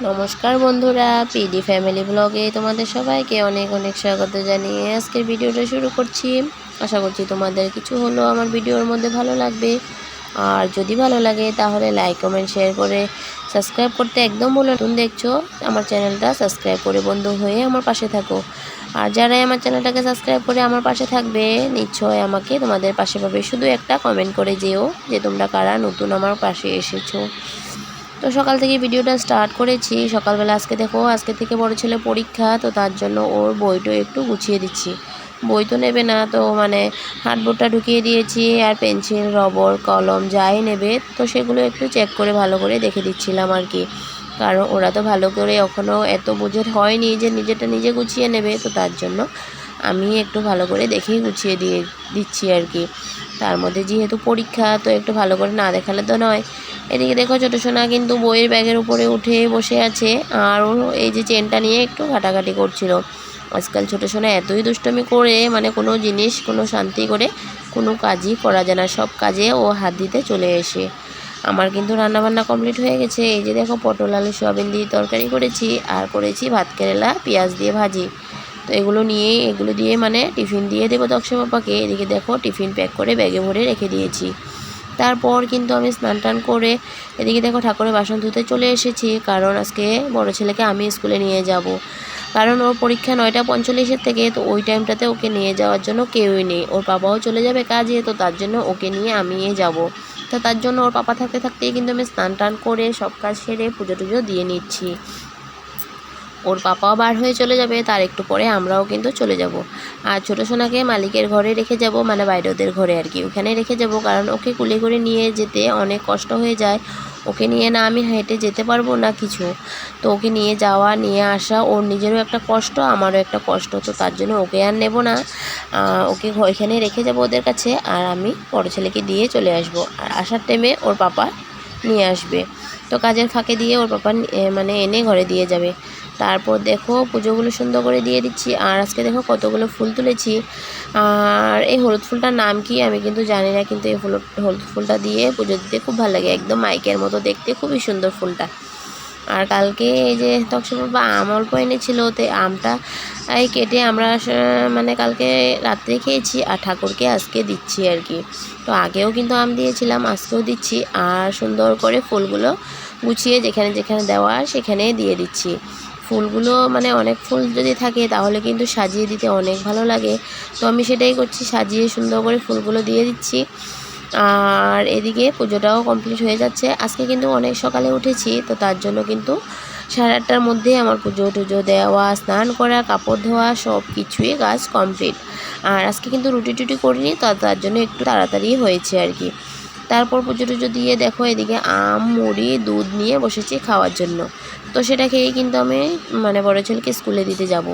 নমস্কার বন্ধুরা, PD family ব্লগে তোমাদের সবাইকে অনেক অনেক স্বাগত জানিয়ে আজকের ভিডিওটা শুরু করছি। আশা করছি তোমাদের কিছু হলো আমার ভিডিওর মধ্যে ভালো লাগবে। আর যদি ভালো লাগে তাহলে লাইক কমেন্ট শেয়ার করে সাবস্ক্রাইব করতে একদম ভুলো না। নতুন দেখছো আমার চ্যানেলটা সাবস্ক্রাইব করে বন্ধু হয়ে আমার পাশে থাকো। আর যারাই আমার চ্যানেলটাকে সাবস্ক্রাইব করে আমার পাশে থাকবে নিশ্চয় আমাকে তোমাদের পাশে পাবে। শুধু একটা কমেন্ট করে যেও যে তোমরা কারা নতুন আমার পাশে এসেছো। তো সকাল থেকে ভিডিওটা স্টার্ট করেছি। সকালবেলা আজকে থেকে বড় ছেলে পরীক্ষা, তো তার জন্য ওর বইটা একটু গুছিয়ে দিচ্ছি। বই তো নেবে না, তো হার্ডবোর্ডটা ঢুকিয়ে দিয়েছি আর পেন্সিল রবর কলম যাই নেবে তো সেগুলো একটু চেক করে ভালো করে দেখে দিচ্ছিলাম আর কি। কারণ ওরা তো ভালো করে এখনও এত বোঝের হয়নি যে নিজেরটা নিজে গুছিয়ে নেবে, তো তার জন্য আমি একটু ভালো করে দেখেই গুছিয়ে দিয়ে দিচ্ছি আর কি। তার মধ্যে যেহেতু পরীক্ষা তো একটু ভালো করে না দেখালে তো নয়। এদিকে দেখো ছোটো সোনা কিন্তু বইয়ের ব্যাগের উপরে উঠে বসে আছে আর ও এই যে চেনটা নিয়ে একটু ঘাটাঘাটি করছিল। আজকাল ছোটো সোনা এতই দুষ্টমি করে কোনো জিনিস কোনো শান্তি করে কোনো কাজই করা যায় না, সব কাজে ও হাত দিতে চলে এসে। আমার কিন্তু রান্নাবান্না কমপ্লিট হয়ে গেছে। এই যে দেখো পটল আলু সয়াবিন দিয়ে তরকারি করেছি আর করেছি ভাত কেরেলা পেঁয়াজ দিয়ে ভাজি। তো এগুলো দিয়ে টিফিন দিয়ে দেবো দক্ষ পাপাকে। এদিকে দেখো টিফিন প্যাক করে ব্যাগে ভরে রেখে দিয়েছি। তারপর কিন্তু আমি স্নান টান করে এদিকে দেখো ঠাকুরের বাসন ধুতে চলে এসেছি, কারণ আজকে বড় ছেলেকে আমি স্কুলে নিয়ে যাব। কারণ ওর পরীক্ষা 9:45 থেকে, তো ওই টাইমটাতে ওকে নিয়ে যাওয়ার জন্য কেউই নেই। ওর পাপাও চলে যাবে কাজে, তো তার জন্য ওকে নিয়ে আমি যাব। তো তার জন্য ওর পাপা থাকতে থাকতেই কিন্তু আমি স্নান টান করে সব কাজ সেরে পুজো টুজো দিয়ে নিচ্ছি। ওর পাপাও বার হয়ে চলে যাবে, তার একটু পরে আমরাও কিন্তু চলে যাব। আর ছোটো সোনাকে মালিকের ঘরে রেখে যাব, বাইরে ওদের ঘরে আর কি, ওখানে রেখে যাব। কারণ ওকে কুলে করে নিয়ে যেতে অনেক কষ্ট হয়ে যায়। ওকে নিয়ে না আমি হেঁটে যেতে পারবো না কিছু। তো ওকে নিয়ে যাওয়া নিয়ে আসা ওর নিজেরও একটা কষ্ট, আমারও একটা কষ্ট। তো তার জন্য ওকে আর নেব না, ওকে এখানে রেখে যাব ওদের কাছে। আর আমি বড় ছেলেকে দিয়ে চলে আসব। আর আসার টাইমে ওর পাপা নিয়ে আসবে। তো কাজের ফাঁকে দিয়ে ওর পাপা এনে ঘরে দিয়ে যাবে। তারপর দেখো পুজোগুলো সুন্দর করে দিয়ে দিচ্ছি। আর আজকে দেখো কতগুলো ফুল তুলেছি। আর এই হলুদ ফুলটার নাম কি আমি কিন্তু জানি না, কিন্তু এই হলুদ ফুলটা দিয়ে পুজো দিতে খুব ভালো লাগে, একদম মাইকের মতো দেখতে, খুবই সুন্দর ফুলটা। আর কালকে এই যে তক্সবাবা আম অল্প এনেছিল, তো আমটা কেটে আমরা কালকে রাত্রে খেয়েছি আর ঠাকুরকে আজকে দিচ্ছি আর কি। তো আগেও কিন্তু আম দিয়েছিলাম, আজকেও দিচ্ছি। আর সুন্দর করে ফুলগুলো গুছিয়ে যেখানে যেখানে দেওয়া সেখানে দিয়ে দিচ্ছি। ফুলগুলো অনেক ফুল যদি থাকে তাহলে কিন্তু সাজিয়ে দিতে অনেক ভালো লাগে। তো আমি সেটাই করছি, সাজিয়ে সুন্দর করে ফুলগুলো দিয়ে দিচ্ছি। আর এদিকে পুজোটাও কমপ্লিট হয়ে যাচ্ছে। আজকে কিন্তু অনেক সকালে উঠেছি, তো তার জন্য কিন্তু 8:30টার মধ্যে আমার পুজো টুজো দেওয়া স্নান করা কাপড় ধোয়া সব কিছুই কাজ কমপ্লিট। আর আজকে কিন্তু রুটি টুটি করিনি, তো তার জন্য একটু তাড়াতাড়ি হয়েছে আর কি। তারপর পুজো টুজো দিয়ে দেখো এদিকে আম মুড়ি দুধ নিয়ে বসেছি খাওয়ার জন্য। তো সেটা খেয়েই কিন্তু আমি বড় ছেলেকে স্কুলে দিতে যাব।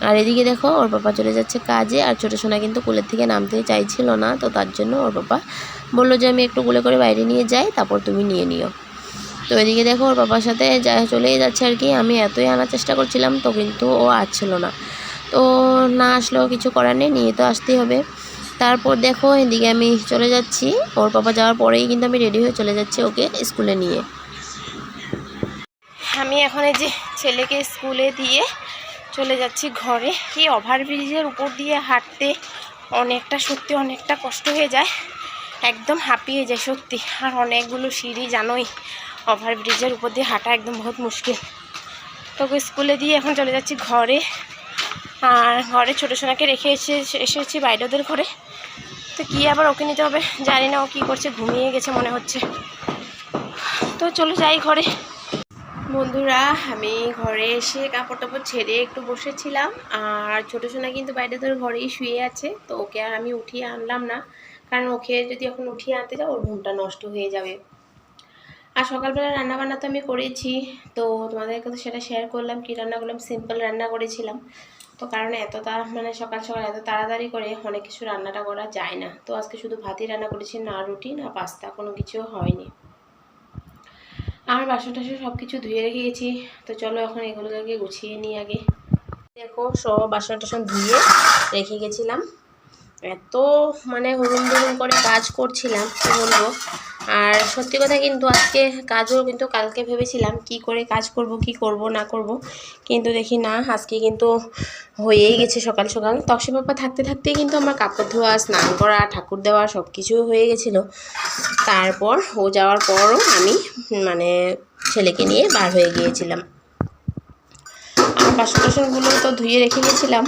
আর এদিকে দেখো ওর পাপা চলে যাচ্ছে কাজে। আর ছোটো সোনা কিন্তু কুলের থেকে নামতে চাইছিল না, তো তার জন্য ওর পাপা বললো যে আমি একটু কুলে করে বাইরে নিয়ে যাই, তারপর তুমি নিয়ে নিও। তো এদিকে দেখো ওর পাপার সাথে চলেই যাচ্ছে আর কি। আমি এতই আনার চেষ্টা করছিলাম, তো কিন্তু ও আসছিল না। তো না আসলেও কিছু করার নেই, নিয়ে তো আসতেই হবে। তারপর দেখো এদিকে আমি চলে যাচ্ছি, ওর পাপা যাওয়ার পরেই কিন্তু আমি রেডি হয়ে চলে যাচ্ছি ওকে স্কুলে নিয়ে। আমি এখন এই যে ছেলেকে স্কুলে দিয়ে চলে যাচ্ছি ঘরে। এই ওভারব্রিজের উপর দিয়ে হাঁটতে সত্যি অনেকটা কষ্ট হয়ে যায়, একদম হাঁপিয়ে যায় সত্যি। আর অনেকগুলো সিঁড়ি জানোই, ওভারব্রিজের উপর দিয়ে হাঁটা একদম বহুত মুশকিল। তোকে স্কুলে দিয়ে এখন চলে যাচ্ছি ঘরে। আর ঘরে ছোটো সোনাকে রেখে এসেছি বাইরে ওদের ঘরে। তো কী আবার ওকে নিতে হবে জানি না, ও কী করছে, ঘুমিয়ে গেছে মনে হচ্ছে। তো চলো যাই ঘরে। বন্ধুরা আমি ঘরে এসে কাপড় টাপড় ছেড়ে একটু বসেছিলাম। আর ছোটো সোনা কিন্তু বাইরে তোর ঘরেই শুয়ে আছে, তো ওকে আর আমি উঠিয়ে আনলাম না, কারণ ওকে যদি এখন উঠিয়ে আনতে যাও ওর ঘুমটা নষ্ট হয়ে যাবে। আর সকালবেলা রান্নাবান্না তো আমি করেছি, তো তোমাদের কাছে সেটা শেয়ার করলাম। কী রান্না করলাম, সিম্পল রান্না করেছিলাম। তো কারণ সকাল সকাল এত তাড়াতাড়ি করে অনেক কিছু রান্নাটা করা যায় না। তো আজকে শুধু ভাতই রান্না করেছি, না রুটি না পাস্তা, কোনো কিছু হয়নি। আর বাসন টাসন সব কিছু ধুয়ে রেখে গেছি। তো চলো এখন এগুলোকে গুছিয়ে নিই আগে। দেখো সব বাসন টাসন ধুয়ে রেখে গেছিলাম। এত হুড়ুম দুরুম করে কাজ করছিলাম, কী বলবো। আর সত্যি কথা কিন্তু আজকে কাজও কিন্তু কালকে ভেবেছিলাম কি করে কাজ করব কি করব না করব, কিন্তু দেখি না আজকে কিন্তু হয়েই গেছে। সকাল সকাল তক্সি পাপা থাকতে থাকতেই কিন্তু আমার কাপড় ধোয়া, স্নান করা, ঠাকুর দেওয়া সব কিছু হয়ে গেছিলো। তারপর ও যাওয়ার পরও আমি মানে ছেলেকে নিয়ে বার হয়ে গিয়েছিলাম। আর বাসনগুলো তো ধুয়ে রেখে গেছিলাম।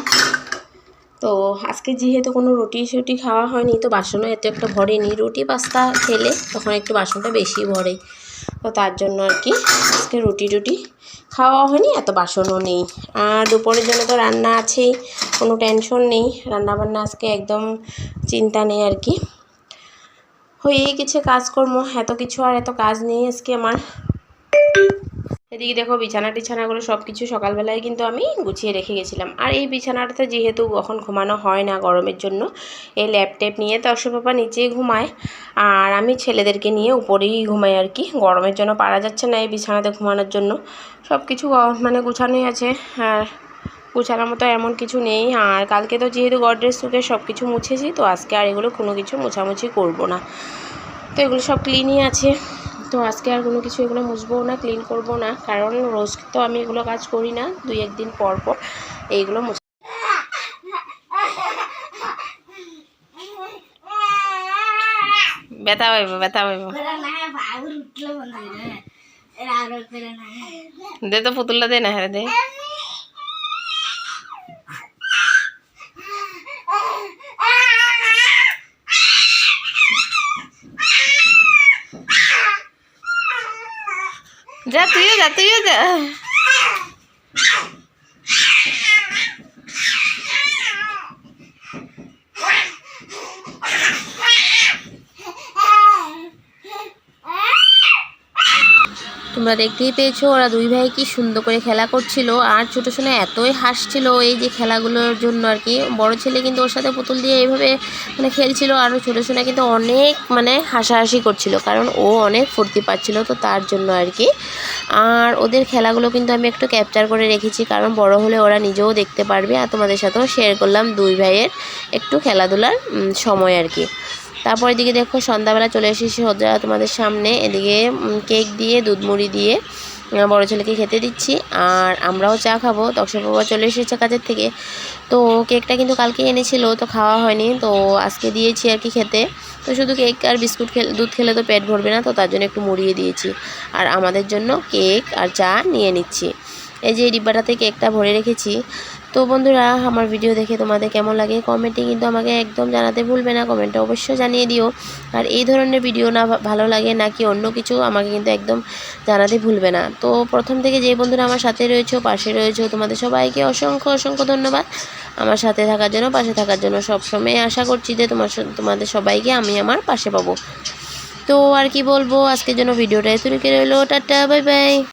তো আজকে যেহেতু কোনো রুটি খাওয়া হয়নি, তো বাসনও এত একটা ভরেনি। রুটি পাস্তা খেলে তখন একটু বাসনটা বেশি ভরে, তো তার জন্য আর কি আজকে রুটি খাওয়া হয়নি, এত বাসনও নেই। আর দুপুরের জন্য তো রান্না আছেই, কোনো টেনশন নেই, রান্নাবান্না আজকে একদম চিন্তা নেই আর কি। হয়েই গেছে কাজকর্ম, এত কিছু আর এত কাজ নেই আজকে আমার। এদিকে দেখো বিছানাগুলো সব কিছু সকালবেলায় কিন্তু আমি গুছিয়ে রেখে গেছিলাম। আর এই বিছানাটাতে যেহেতু এখন ঘুমানো হয় না গরমের জন্য, এই ল্যাপটপ নিয়ে তক্সি পাপা নিচেই ঘুমায়, আর আমি ছেলেদেরকে নিয়ে উপরেই ঘুমাই আর কি। গরমের জন্য পারা যাচ্ছে না এই বিছানাতে ঘুমানোর জন্য। সব কিছু মানে গুছানোই আছে, আর গুছানোর মতো এমন কিছু নেই। আর কালকে তো যেহেতু গডরেজ সুকে সব কিছু মুছেছি, তো আজকে আর এগুলো কোনো কিছু মোছামুছি করব না। তো এগুলো সব ক্লিনই আছে, তো আজকে আর কোনো কিছু এগুলো মুছবো না, ক্লিন করব না, কারণ রোজ তো আমি এগুলো কাজ করি না, 2-1 দিন পর পর এইগুলো মুছ। ব্যথা পাইব দে তো পুতুলটা দে না, হ্যাঁ দে। যা তুইও যা। তোমরা দেখতেই পেয়েছো ওরা দুই ভাই কি সুন্দর করে খেলা করছিল, আর ছোটো সোনা এতই হাসছিল এই যে খেলাগুলোর জন্য আর কি। বড় ছেলে কিন্তু ওর সাথে পুতুল দিয়ে এইভাবে মানে খেলছিল, আর ছোটো সোনা কিন্তু অনেক মানে হাসাহাসি করছিল, কারণ ও অনেক ফুর্তি পাচ্ছিল, তো তার জন্য আর কি। আর ওদের খেলাগুলো কিন্তু আমি একটু ক্যাপচার করে রেখেছি, কারণ বড় হলে ওরা নিজেও দেখতে পারবে, আর তোমাদের সাথেও শেয়ার করলাম দুই ভাইয়ের একটু খেলাধুলার সময় আর কি। তারপর এদিকে দেখো সন্ধ্যাবেলা চলে এসেছি সোজা তোমাদের সামনে। এদিকে কেক দিয়ে দুধ মুড়ি দিয়ে বড় ছেলেকে খেতে দিচ্ছি, আর আমরাও চা খাবো। তক্সি বাবা চলে এসেছে কাজের থেকে, তো কেকটা কিন্তু কালকে এনেছিল, তো খাওয়া হয়নি, তো আজকে দিয়েছি আর কি খেতে। তো শুধু কেক আর বিস্কুট দুধ খেলে তো পেট ভরবে না, তো তার জন্য একটু মুড়িয়ে দিয়েছি, আর আমাদের জন্য কেক আর চা নিয়ে নিচ্ছি। এই যে ডিব্বাটাতে কেকটা ভরে রেখেছি। তো বন্ধুরা, আমার ভিডিও দেখে তোমাদের কেমন লাগে কমেন্টে কিন্তু আমাকে একদম জানাতে ভুলবে না, কমেন্টে অবশ্যই জানিয়ে দিও। আর এই ধরনের ভিডিও না ভালো লাগে নাকি অন্য কিছু আমাকে কিন্তু একদম জানাতে ভুলবে না। তো প্রথম থেকে যে বন্ধুরা আমার সাথে রয়েছে, পাশে রয়েছে, তোমাদের সবাইকে অসংখ্য ধন্যবাদ আমার সাথে থাকার জন্য, পাশে থাকার জন্য। সবসময় আশা করছি যে তোমাদের সবাইকে আমি আমার পাশে পাবো। তো আর কি বলবো, আজকের জন্য ভিডিওটা এতটুকু রইলো। Tata, bye bye.